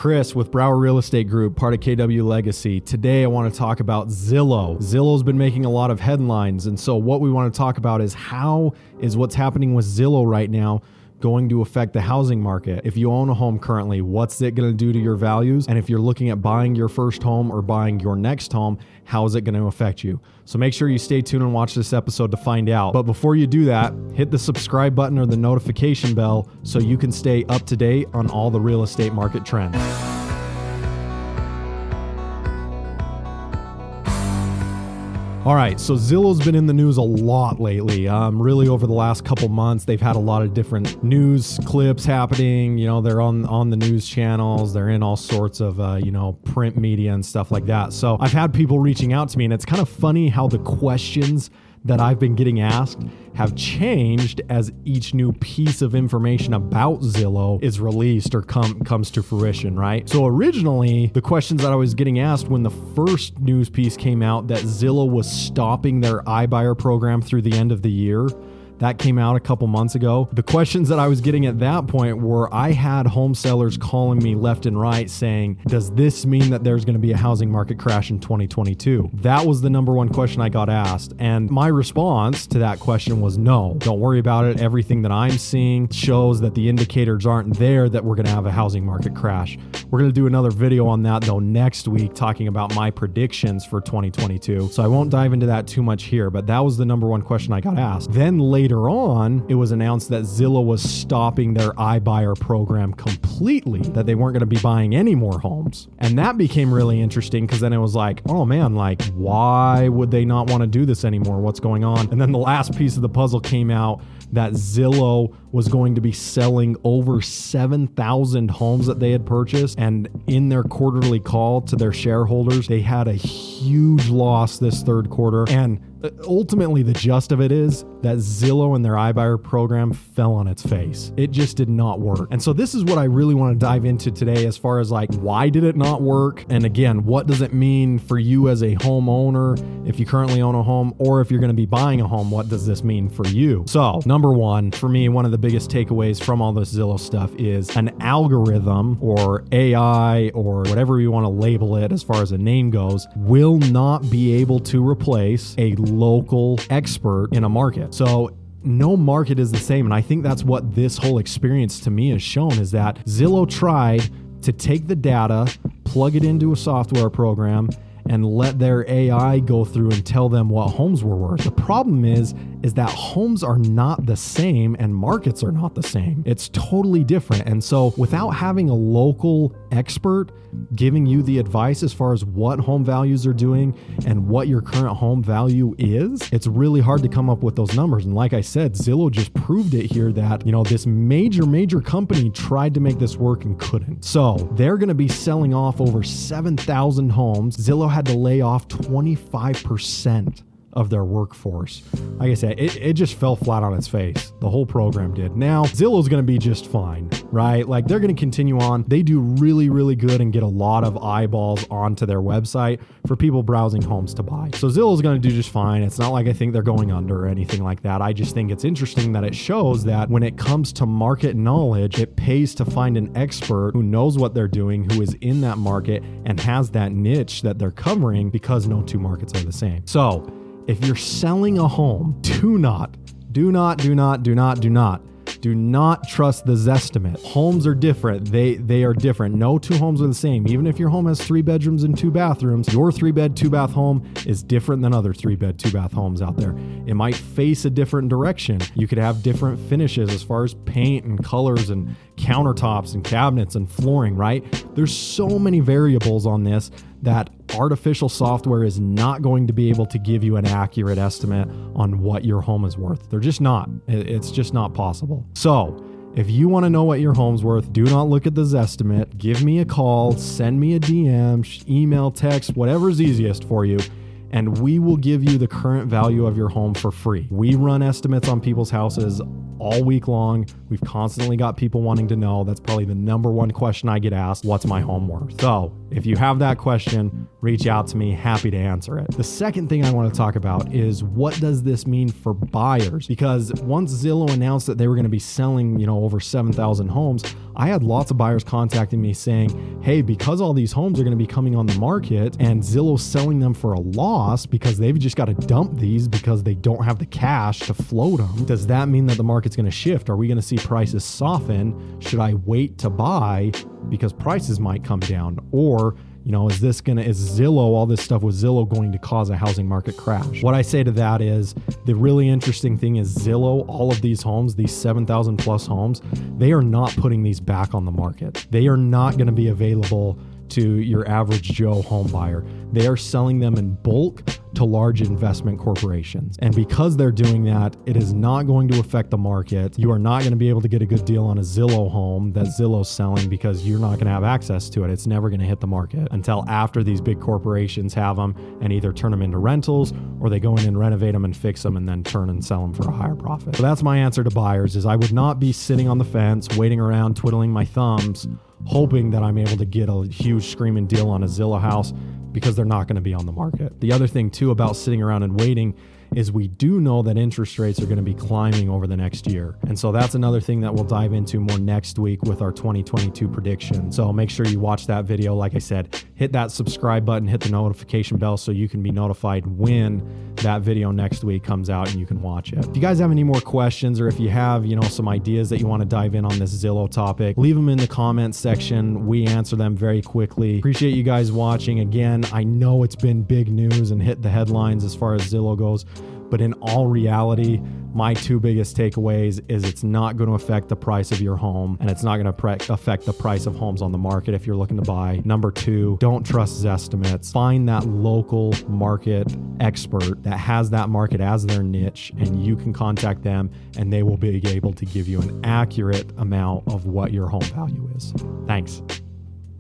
Chris with Brower Real Estate Group, part of KW Legacy. Today I want to talk about Zillow. Zillow's been making a lot of headlines, and so what we want to talk about is how is what's happening with Zillow right now going to affect the housing market. If you own a home currently, what's it going to do to your values? And if you're looking at buying your first home or buying your next home, how is it going to affect you? So make sure you stay tuned and watch this episode to find out. But before you do that, hit the subscribe button or the notification bell so you can stay up to date on all the real estate market trends. All right, so Zillow's been in the news a lot lately. Really over the last couple months, they've had a lot of different news clips happening. You know, they're on the news channels. They're in all sorts of, print media and stuff like that. So I've had people reaching out to me, and it's kind of funny how the questions that I've been getting asked have changed as each new piece of information about Zillow is released or comes to fruition, right? So originally, the questions that I was getting asked when the first news piece came out that Zillow was stopping their iBuyer program through the end of the year, that came out a couple months ago. The questions that I was getting at that point were, I had home sellers calling me left and right saying, does this mean that there's going to be a housing market crash in 2022? That was the number one question I got asked. And my response to that question was no, don't worry about it. Everything that I'm seeing shows that the indicators aren't there that we're going to have a housing market crash. We're going to do another video on that though next week, talking about my predictions for 2022. So I won't dive into that too much here, but that was the number one question I got asked. Then later on, it was announced that Zillow was stopping their iBuyer program completely, that they weren't going to be buying any more homes. And that became really interesting because then it was like, oh man, like why would they not want to do this anymore? What's going on? And then the last piece of the puzzle came out that Zillow was going to be selling over 7,000 homes that they had purchased. And in their quarterly call to their shareholders, they had a huge loss this third quarter. And ultimately, the gist of it is that Zillow and their iBuyer program fell on its face. It just did not work. And so this is what I really want to dive into today as far as like, why did it not work? And again, what does it mean for you as a homeowner if you currently own a home, or if you're going to be buying a home, what does this mean for you? So number one, for me, one of the biggest takeaways from all this Zillow stuff is an algorithm or AI or whatever you want to label it as far as a name goes, will not be able to replace a local expert in a market. So no market is the same. And I think that's what this whole experience to me has shown, is that Zillow tried to take the data, plug it into a software program, and let their AI go through and tell them what homes were worth. The problem is that homes are not the same and markets are not the same. It's totally different. And so without having a local expert giving you the advice as far as what home values are doing and what your current home value is, it's really hard to come up with those numbers. And like I said, Zillow just proved it here that, this major company tried to make this work and couldn't. So they're going to be selling off over 7,000 homes. Zillow had to lay off 25% of their workforce. Like I said, it just fell flat on its face. The whole program did. Now, Zillow's going to be just fine, right? Like they're going to continue on. They do really, really good and get a lot of eyeballs onto their website for people browsing homes to buy. So Zillow's going to do just fine. It's not like I think they're going under or anything like that. I just think it's interesting that it shows that when it comes to market knowledge, it pays to find an expert who knows what they're doing, who is in that market and has that niche that they're covering, because no two markets are the same. So if you're selling a home, do not trust the Zestimate. Homes are different. They are different. No two homes are the same. Even if your home has 3 bedrooms and 2 bathrooms, your 3-bed, 2-bath home is different than other 3-bed, 2-bath homes out there. It might face a different direction. You could have different finishes as far as paint and colors and countertops and cabinets and flooring, right? There's so many variables on this that artificial software is not going to be able to give you an accurate estimate on what your home is worth. They're just not. It's just not possible. So if you want to know what your home's worth, do not look at the Zestimate. Give me a call, send me a DM, email, text, whatever's easiest for you, and we will give you the current value of your home for free. We run estimates on people's houses all week long. We've constantly got people wanting to know. That's probably the number one question I get asked. What's my home worth? So if you have that question, reach out to me. Happy to answer it. The second thing I want to talk about is what does this mean for buyers? Because once Zillow announced that they were going to be selling, over 7,000 homes, I had lots of buyers contacting me saying, hey, because all these homes are going to be coming on the market and Zillow's selling them for a loss because they've just got to dump these because they don't have the cash to float them, does that mean that the market's going to shift? Are we going to see prices soften? Should I wait to buy because prices might come down? Or is Zillow, all this stuff with Zillow going to cause a housing market crash? What I say to that is the really interesting thing is Zillow, all of these homes, these 7,000 plus homes, they are not putting these back on the market. They are not going to be available to your average Joe home buyer. They are selling them in bulk to large investment corporations. And because they're doing that, it is not going to affect the market. You are not going to be able to get a good deal on a Zillow home that Zillow's selling because you're not going to have access to it. It's never going to hit the market until after these big corporations have them and either turn them into rentals or they go in and renovate them and fix them and then turn and sell them for a higher profit. So that's my answer to buyers is I would not be sitting on the fence, waiting around, twiddling my thumbs, hoping that I'm able to get a huge screaming deal on a Zillow house because they're not going to be on the market. The other thing too about sitting around and waiting is we do know that interest rates are going to be climbing over the next year. And so that's another thing that we'll dive into more next week with our 2022 prediction. So make sure you watch that video. Like I said, hit that subscribe button, hit the notification bell so you can be notified when that video next week comes out and you can watch it. If you guys have any more questions or if you have, some ideas that you want to dive in on this Zillow topic, leave them in the comments section. We answer them very quickly. Appreciate you guys watching. Again, I know it's been big news and hit the headlines as far as Zillow goes, but in all reality, my two biggest takeaways is it's not going to affect the price of your home and it's not going to affect the price of homes on the market if you're looking to buy. Number two, don't trust Zestimates. Find that local market expert that has that market as their niche and you can contact them and they will be able to give you an accurate amount of what your home value is. Thanks.